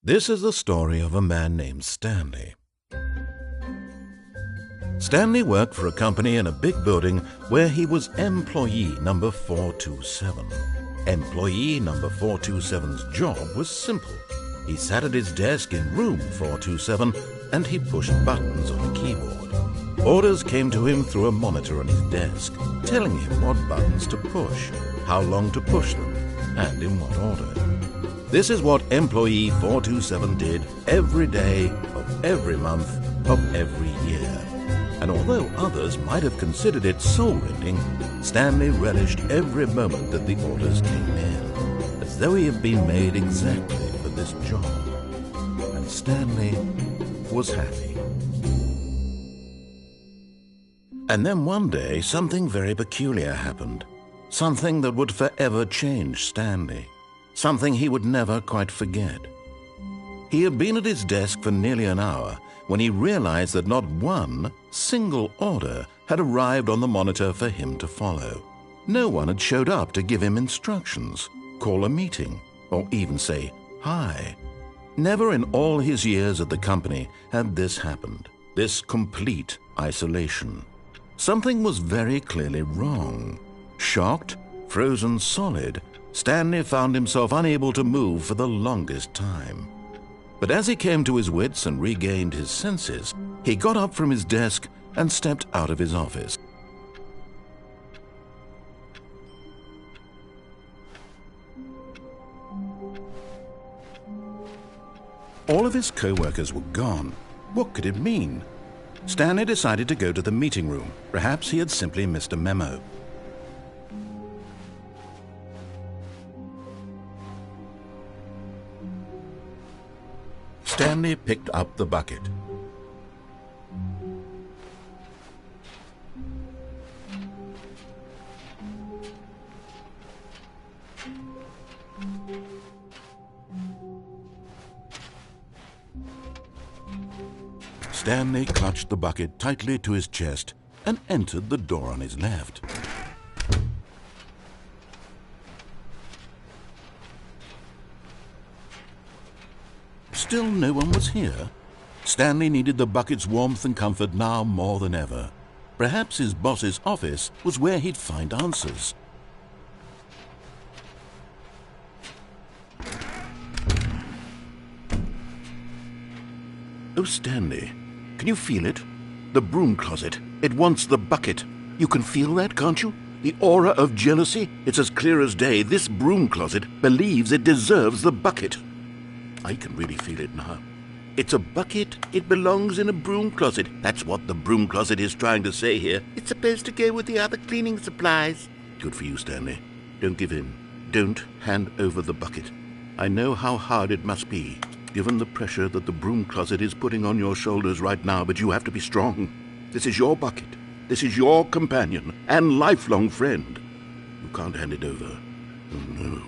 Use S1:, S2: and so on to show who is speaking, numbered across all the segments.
S1: This is the story of a man named Stanley. Stanley worked for a company in a big building where he was employee number 427. Employee number 427's job was simple. He sat at his desk in room 427 and he pushed buttons on a keyboard. Orders came to him through a monitor on his desk, telling him what buttons to push, how long to push them, and in what order. This is what employee 427 did every day of every month of every year. And although others might have considered it soul-rending, Stanley relished every moment that the orders came in, as though he had been made exactly for this job. And Stanley was happy. And then one day, something very peculiar happened. Something that would forever change Stanley. Something he would never quite forget. He had been at his desk for nearly an hour when he realized that not one single order had arrived on the monitor for him to follow. No one had showed up to give him instructions, call a meeting, or even say hi. Never in all his years at the company had this happened, this complete isolation. Something was very clearly wrong. Shocked, frozen solid, Stanley found himself unable to move for the longest time. But as he came to his wits and regained his senses, he got up from his desk and stepped out of his office. All of his co-workers were gone. What could it mean? Stanley decided to go to the meeting room. Perhaps he had simply missed a memo. Stanley picked up the bucket. Stanley clutched the bucket tightly to his chest and entered the door on his left. Still no one was here. Stanley needed the bucket's warmth and comfort now more than ever. Perhaps his boss's office was where he'd find answers. Oh, Stanley, can you feel it? The broom closet. It wants the bucket. You can feel that, can't you? The aura of jealousy? It's as clear as day. This broom closet believes it deserves the bucket. I can really feel it now. It's a bucket. It belongs in a broom closet. That's what the broom closet is trying to say here. It's supposed to go with the other cleaning supplies. Good for you, Stanley. Don't give in. Don't hand over the bucket. I know how hard it must be, given the pressure that the broom closet is putting on your shoulders right now, but you have to be strong. This is your bucket. This is your companion and lifelong friend. You can't hand it over. Oh, no.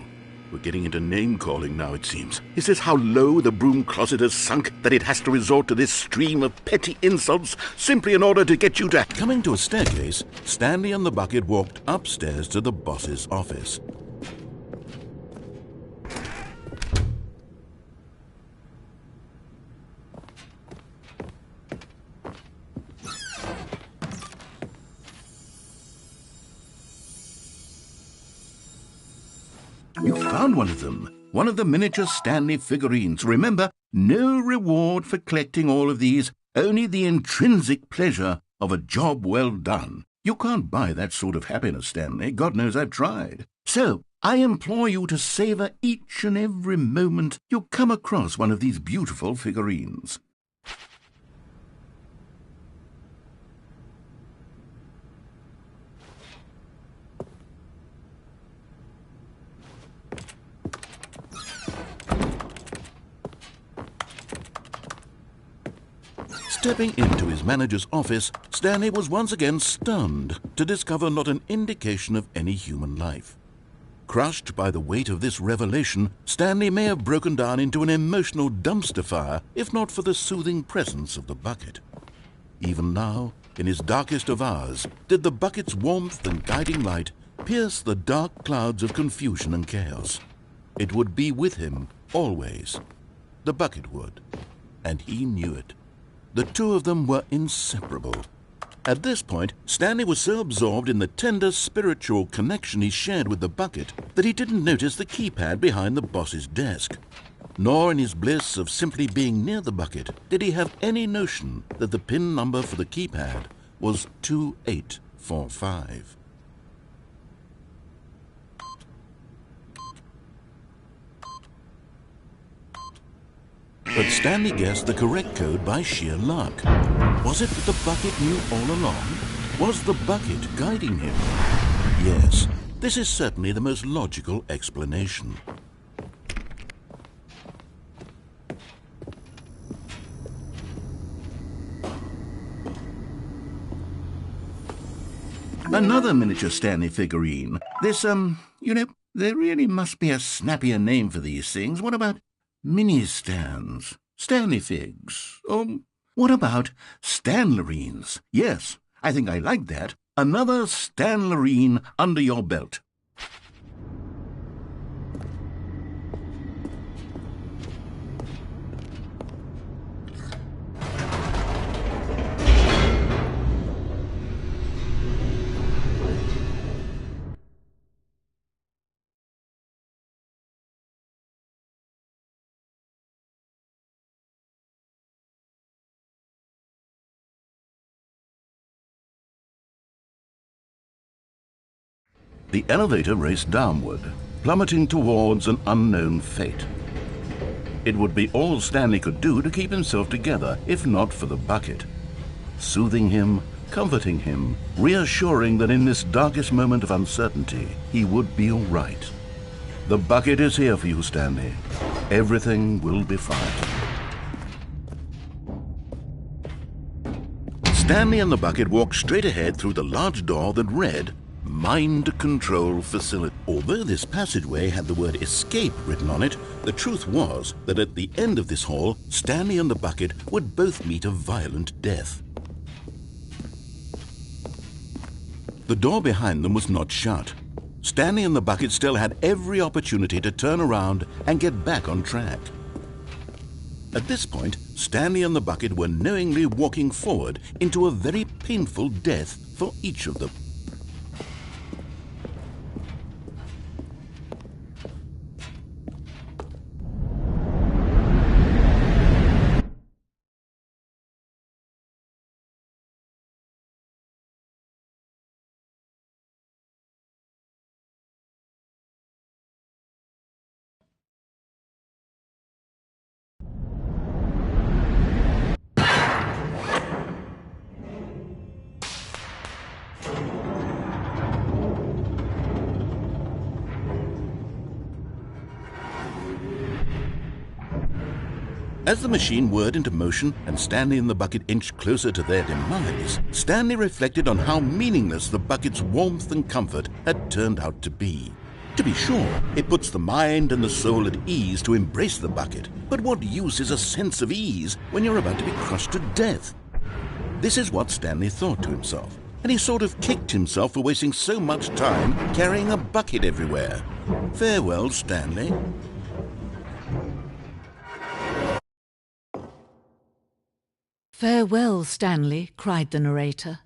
S1: We're getting into name-calling now, it seems. Is this how low the broom closet has sunk, that it has to resort to this stream of petty insults simply in order to get you to... Coming to a staircase, Stanley and the bucket walked upstairs to the boss's office. You found one of them. One of the miniature Stanley figurines. Remember, no reward for collecting all of these, only the intrinsic pleasure of a job well done. You can't buy that sort of happiness, Stanley. God knows I've tried. So, I implore you to savor each and every moment you come across one of these beautiful figurines. Stepping into his manager's office, Stanley was once again stunned to discover not an indication of any human life. Crushed by the weight of this revelation, Stanley may have broken down into an emotional dumpster fire if not for the soothing presence of the bucket. Even now, in his darkest of hours, did the bucket's warmth and guiding light pierce the dark clouds of confusion and chaos. It would be with him always. The bucket would, and he knew it. The two of them were inseparable. At this point, Stanley was so absorbed in the tender spiritual connection he shared with the bucket that he didn't notice the keypad behind the boss's desk. Nor in his bliss of simply being near the bucket did he have any notion that the PIN number for the keypad was 2845. But Stanley guessed the correct code by sheer luck. Was it that the bucket knew all along? Was the bucket guiding him? Yes, this is certainly the most logical explanation. Another miniature Stanley figurine. This, there really must be a snappier name for these things. What about mini-stands? Stanley figs? What about Stanlerines? Yes, I think I like that. Another Stanlerine under your belt. The elevator raced downward, plummeting towards an unknown fate. It would be all Stanley could do to keep himself together, if not for the bucket. Soothing him, comforting him, reassuring that in this darkest moment of uncertainty, he would be all right. The bucket is here for you, Stanley. Everything will be fine. Stanley and the bucket walked straight ahead through the large door that read, Mind Control Facility. Although this passageway had the word escape written on it, the truth was that at the end of this hall, Stanley and the bucket would both meet a violent death. The door behind them was not shut. Stanley and the bucket still had every opportunity to turn around and get back on track. At this point, Stanley and the bucket were knowingly walking forward into a very painful death for each of them. As the machine whirred into motion and Stanley and the bucket inched closer to their demise, Stanley reflected on how meaningless the bucket's warmth and comfort had turned out to be. To be sure, it puts the mind and the soul at ease to embrace the bucket, but what use is a sense of ease when you're about to be crushed to death? This is what Stanley thought to himself, and he sort of kicked himself for wasting so much time carrying a bucket everywhere. Farewell, Stanley.
S2: "Farewell, Stanley," cried the narrator,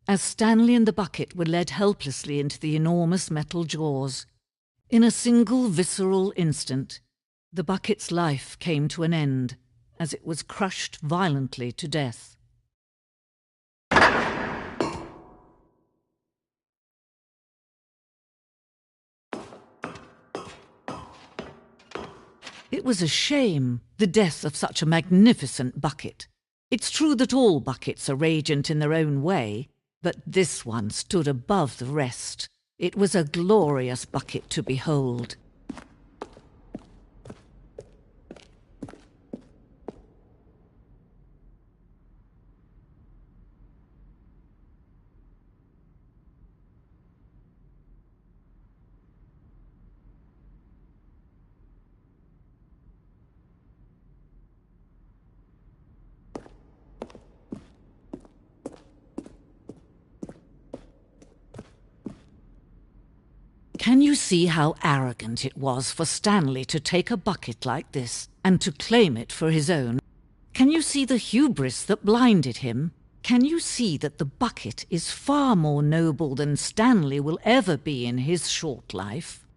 S2: as Stanley and the bucket were led helplessly into the enormous metal jaws. In a single visceral instant, the bucket's life came to an end as it was crushed violently to death. It was a shame, the death of such a magnificent bucket. It's true that all buckets are radiant in their own way, but this one stood above the rest. It was a glorious bucket to behold. Can you see how arrogant it was for Stanley to take a bucket like this and to claim it for his own? Can you see the hubris that blinded him? Can you see that the bucket is far more noble than Stanley will ever be in his short life?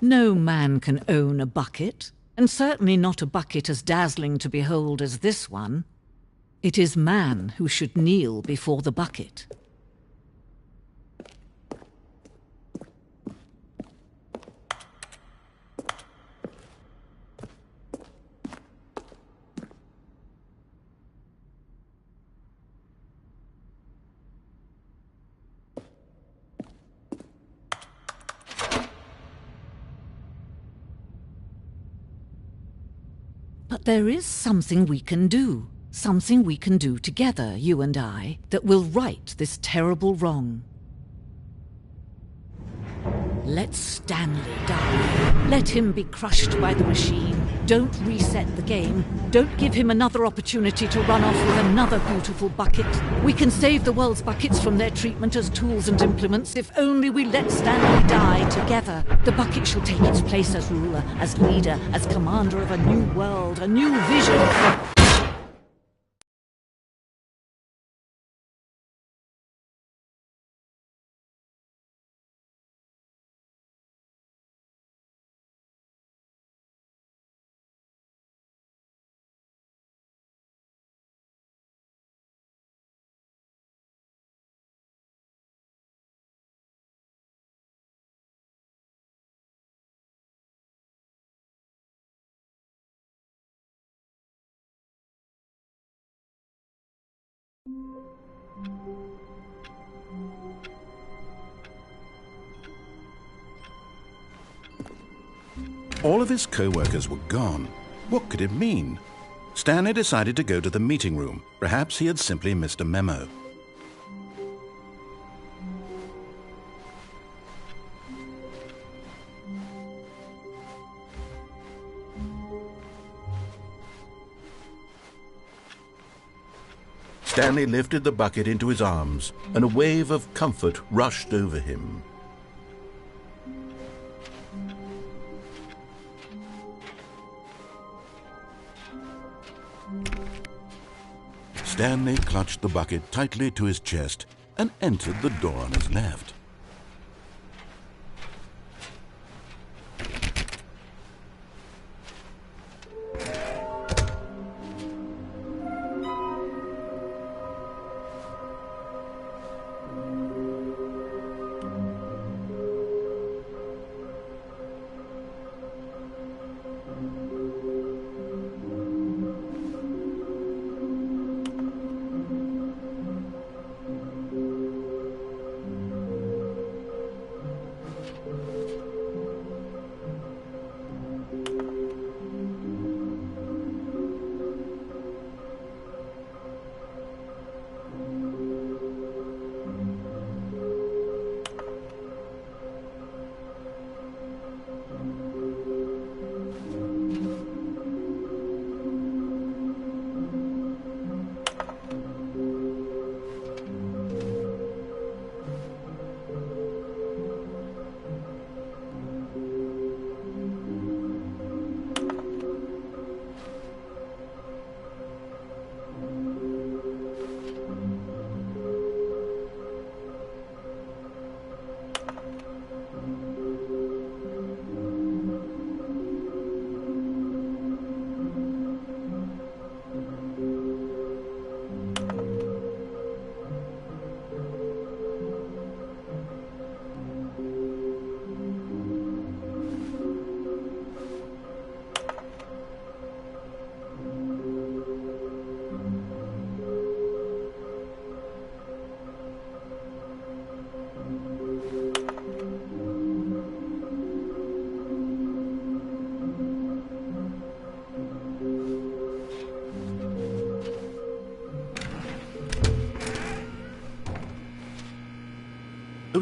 S2: No man can own a bucket, and certainly not a bucket as dazzling to behold as this one. It is man who should kneel before the bucket. But there is something we can do together, you and I, that will right this terrible wrong. Let Stanley die. Let him be crushed by the machine. Don't reset the game. Don't give him another opportunity to run off with another beautiful bucket. We can save the world's buckets from their treatment as tools and implements if only we let Stanley die together. The bucket shall take its place as ruler, as leader, as commander of a new world, a new vision.
S1: All of his co-workers were gone. What could it mean? Stanley decided to go to the meeting room. Perhaps he had simply missed a memo. Stanley lifted the bucket into his arms, and a wave of comfort rushed over him. Stanley clutched the bucket tightly to his chest and entered the door on his left.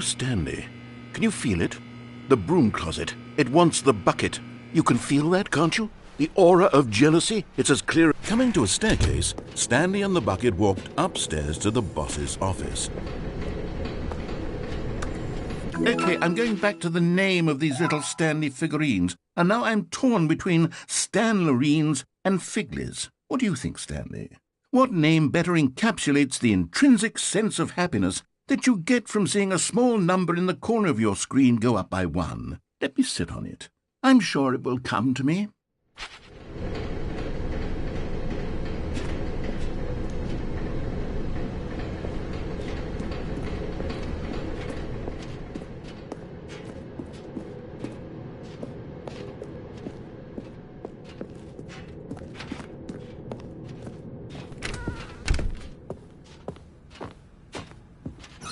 S1: Stanley, can you feel it? The broom closet. It wants the bucket. You can feel that, can't you? The aura of jealousy. It's as clear.
S3: Coming to a staircase, Stanley and the bucket walked upstairs to the boss's office.
S4: Okay, I'm going back to the name of these little Stanley figurines, and now I'm torn between Stanlerines and Figlies. What do you think, Stanley? What name better encapsulates the intrinsic sense of happiness that you get from seeing a small number in the corner of your screen go up by 1? Let me sit on it. I'm sure it will come to me.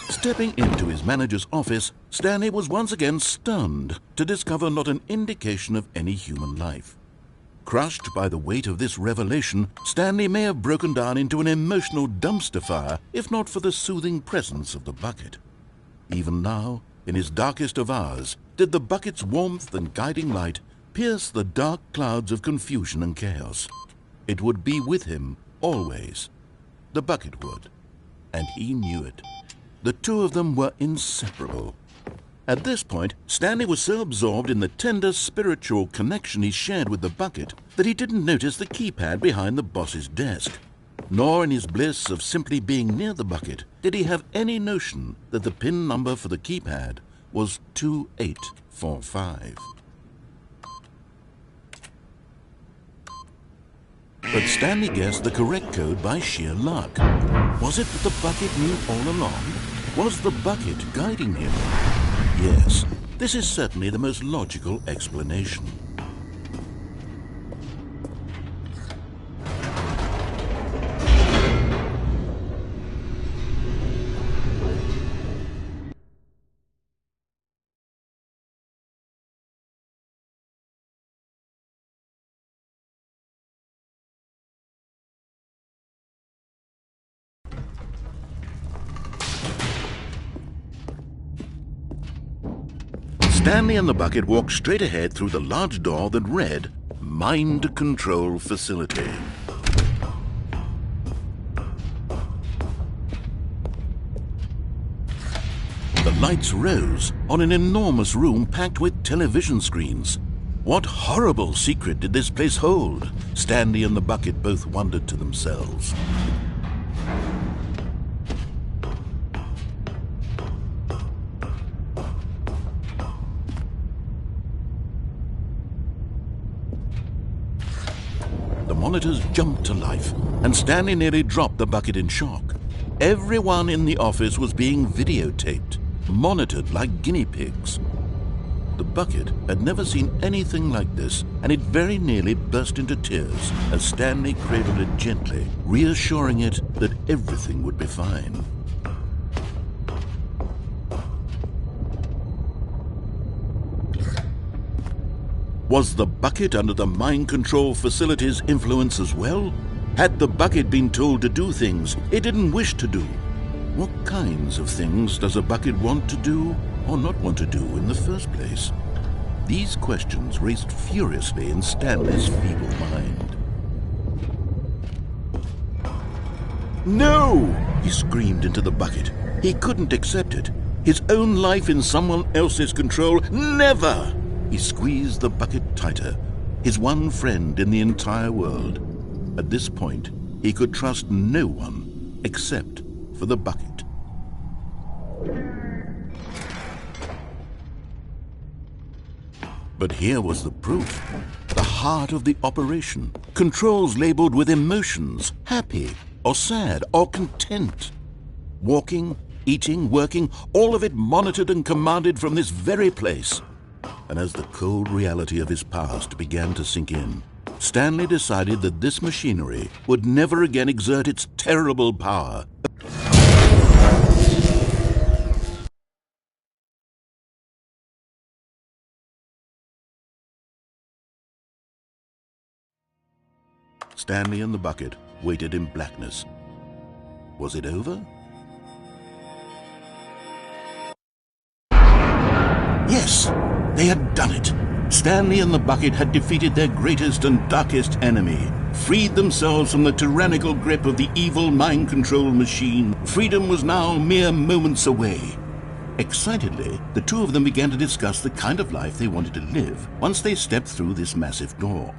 S3: Stepping into his manager's office, Stanley was once again stunned to discover not an indication of any human life. Crushed by the weight of this revelation, Stanley may have broken down into an emotional dumpster fire if not for the soothing presence of the bucket. Even now, in his darkest of hours, did the bucket's warmth and guiding light pierce the dark clouds of confusion and chaos. It would be with him always. The bucket would, and he knew it. The two of them were inseparable. At this point, Stanley was so absorbed in the tender spiritual connection he shared with the bucket that he didn't notice the keypad behind the boss's desk. Nor in his bliss of simply being near the bucket did he have any notion that the PIN number for the keypad was 2845. But Stanley guessed the correct code by sheer luck. Was it that the bucket knew all along? Was the bucket guiding him? Yes, this is certainly the most logical explanation.
S1: Stanley and the bucket walked straight ahead through the large door that read, Mind Control Facility. The lights rose on an enormous room packed with television screens. What horrible secret did this place hold? Stanley and the bucket both wondered to themselves. The monitors jumped to life, and Stanley nearly dropped the bucket in shock. Everyone in the office was being videotaped, monitored like guinea pigs. The bucket had never seen anything like this, and it very nearly burst into tears as Stanley cradled it gently, reassuring it that everything would be fine. Was the bucket under the mind control facility's influence as well? Had the bucket been told to do things it didn't wish to do? What kinds of things does a bucket want to do or not want to do in the first place? These questions raced furiously in Stanley's feeble mind. No! He screamed into the bucket. He couldn't accept it. His own life in someone else's control, never! He squeezed the bucket tighter, his one friend in the entire world. At this point, he could trust no one except for the bucket. But here was the proof. The heart of the operation. Controls labeled with emotions, happy or sad or content. Walking, eating, working, all of it monitored and commanded from this very place. And as the cold reality of his past began to sink in, Stanley decided that this machinery would never again exert its terrible power. Stanley and the bucket waited in blackness. Was it over? Yes, they had done it. Stanley and the bucket had defeated their greatest and darkest enemy, freed themselves from the tyrannical grip of the evil mind control machine. Freedom was now mere moments away. Excitedly, the two of them began to discuss the kind of life they wanted to live once they stepped through this massive door.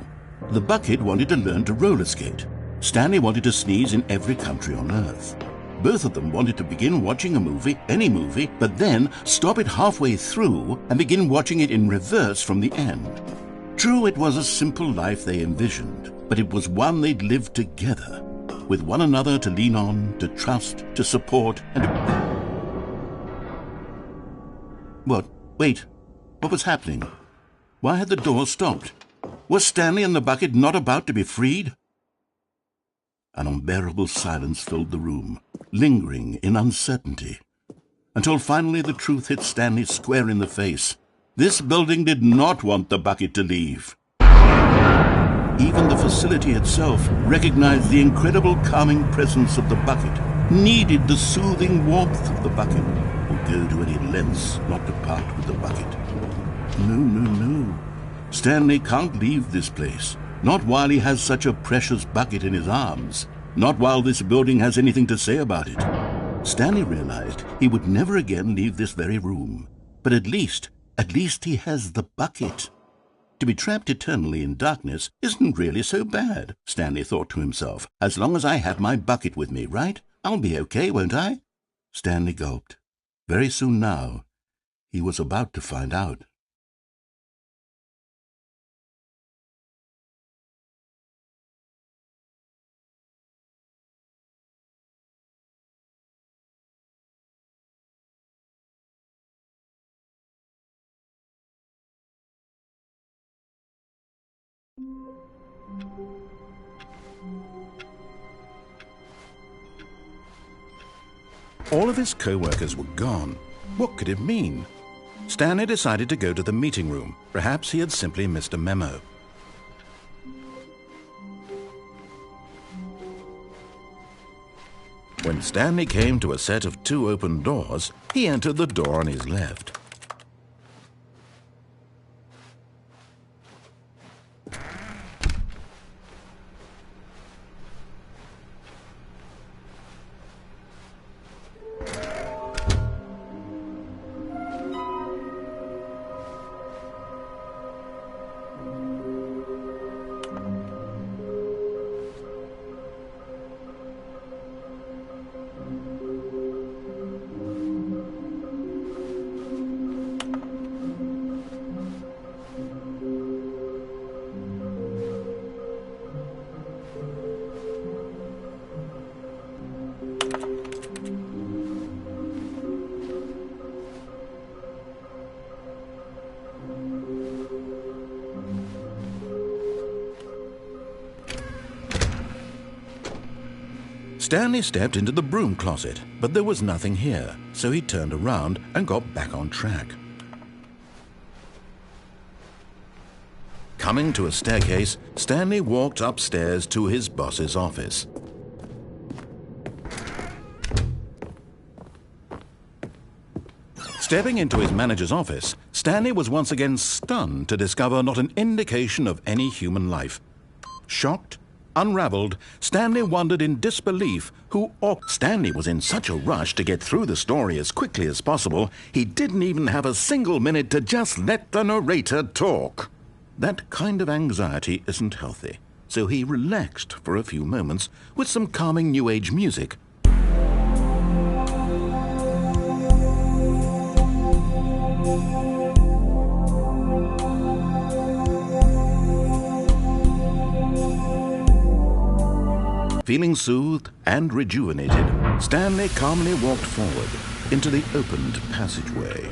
S1: The bucket wanted to learn to roller skate. Stanley wanted to sneeze in every country on Earth. Both of them wanted to begin watching a movie, any movie, but then stop it halfway through and begin watching it in reverse from the end. True, it was a simple life they envisioned, but it was one they'd lived together, with one another to lean on, to trust, to support, and to... What? Wait. What was happening? Why had the door stopped? Was Stanley and the bucket not about to be freed? An unbearable silence filled the room, lingering in uncertainty, until finally the truth hit Stanley square in the face. This building did not want the bucket to leave. Even the facility itself recognized the incredible calming presence of the bucket, needed the soothing warmth of the bucket, would go to any lengths not to part with the bucket. No. Stanley can't leave this place. Not while he has such a precious bucket in his arms. Not while this building has anything to say about it. Stanley realized he would never again leave this very room. But at least he has the bucket. To be trapped eternally in darkness isn't really so bad, Stanley thought to himself. As long as I have my bucket with me, right? I'll be okay, won't I? Stanley gulped. Very soon now, he was about to find out. All of his co-workers were gone. What could it mean? Stanley decided to go to the meeting room. Perhaps he had simply missed a memo. When Stanley came to a set of 2 open doors, he entered the door on his left. Stanley stepped into the broom closet, but there was nothing here, so he turned around and got back on track. Coming to a staircase, Stanley walked upstairs to his boss's office. Stepping into his manager's office, Stanley was once again stunned to discover not an indication of any human life. Shocked, unraveled, Stanley wondered in disbelief who Stanley was in such a rush to get through the story as quickly as possible, he didn't even have a single minute to just let the narrator talk. That kind of anxiety isn't healthy, so he relaxed for a few moments with some calming New Age music. Feeling soothed and rejuvenated, Stanley calmly walked forward into the opened passageway.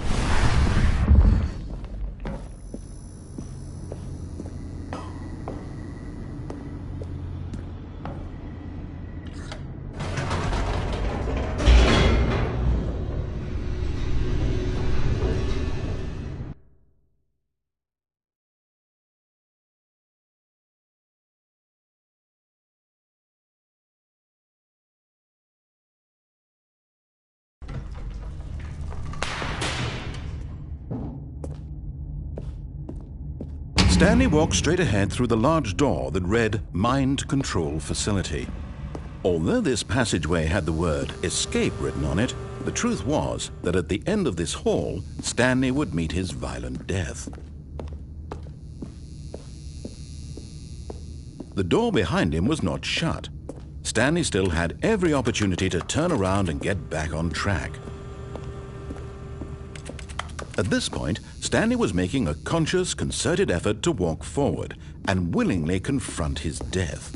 S3: Stanley walked straight ahead through the large door that read Mind Control Facility. Although this passageway had the word escape written on it, the truth was that at the end of this hall, Stanley would meet his violent death. The door behind him was not shut. Stanley still had every opportunity to turn around and get back on track. At this point, Stanley was making a conscious, concerted effort to walk forward and willingly confront his death.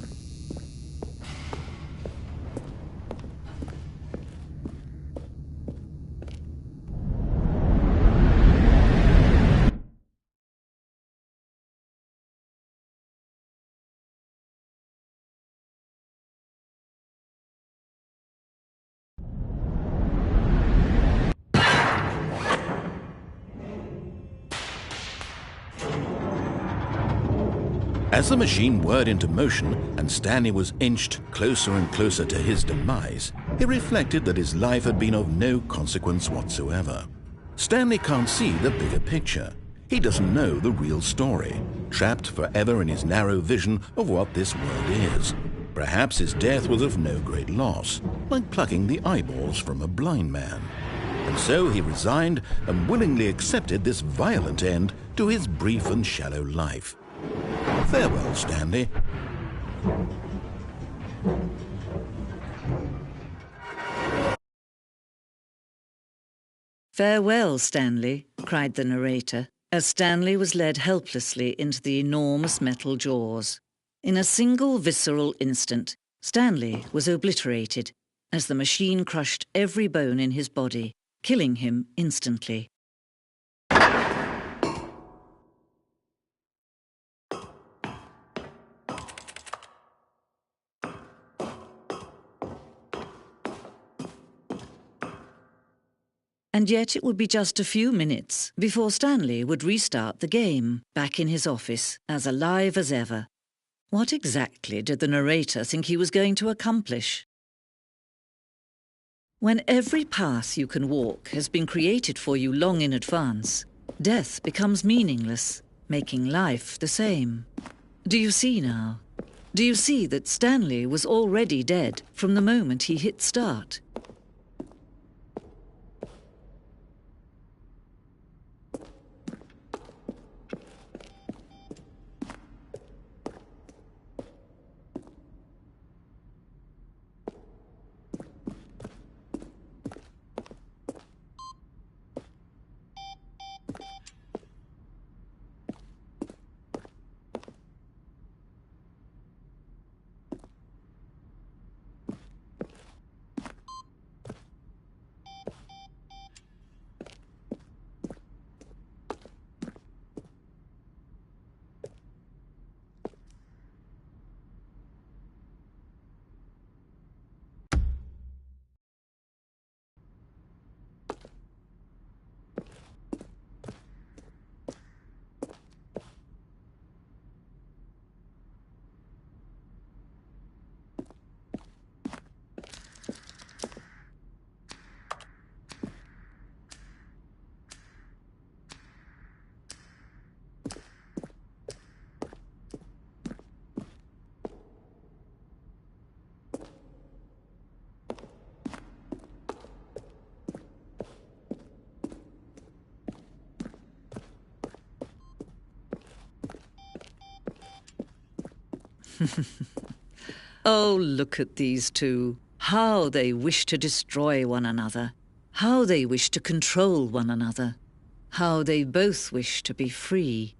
S3: As the machine whirred into motion and Stanley was inched closer and closer to his demise, he reflected that his life had been of no consequence whatsoever. Stanley can't see the bigger picture. He doesn't know the real story, trapped forever in his narrow vision of what this world is. Perhaps his death was of no great loss, like plucking the eyeballs from a blind man. And so he resigned and willingly accepted this violent end to his brief and shallow life. Farewell, Stanley.
S2: "Farewell, Stanley," cried the narrator, as Stanley was led helplessly into the enormous metal jaws. In a single visceral instant, Stanley was obliterated as the machine crushed every bone in his body, killing him instantly. And yet it would be just a few minutes before Stanley would restart the game, back in his office, as alive as ever. What exactly did the narrator think he was going to accomplish? When every path you can walk has been created for you long in advance, death becomes meaningless, making life the same. Do you see now? Do you see that Stanley was already dead from the moment he hit start? Oh, look at these two. How they wish to destroy one another. How they wish to control one another. How they both wish to be free.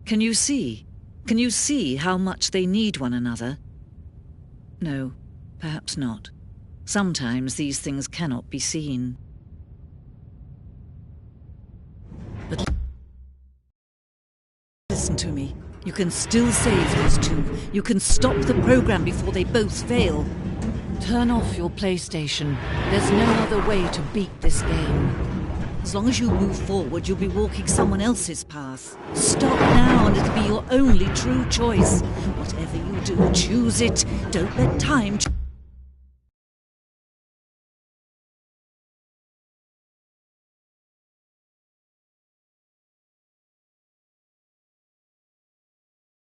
S2: Can you see? Can you see how much they need one another? No, perhaps not. Sometimes these things cannot be seen. But listen to me. You can still save these two. You can stop the program before they both fail. Turn off your PlayStation. There's no other way to beat this game. As long as you move forward, you'll be walking someone else's path. Stop now and it'll be your only true choice. Whatever you do, choose it. Don't let time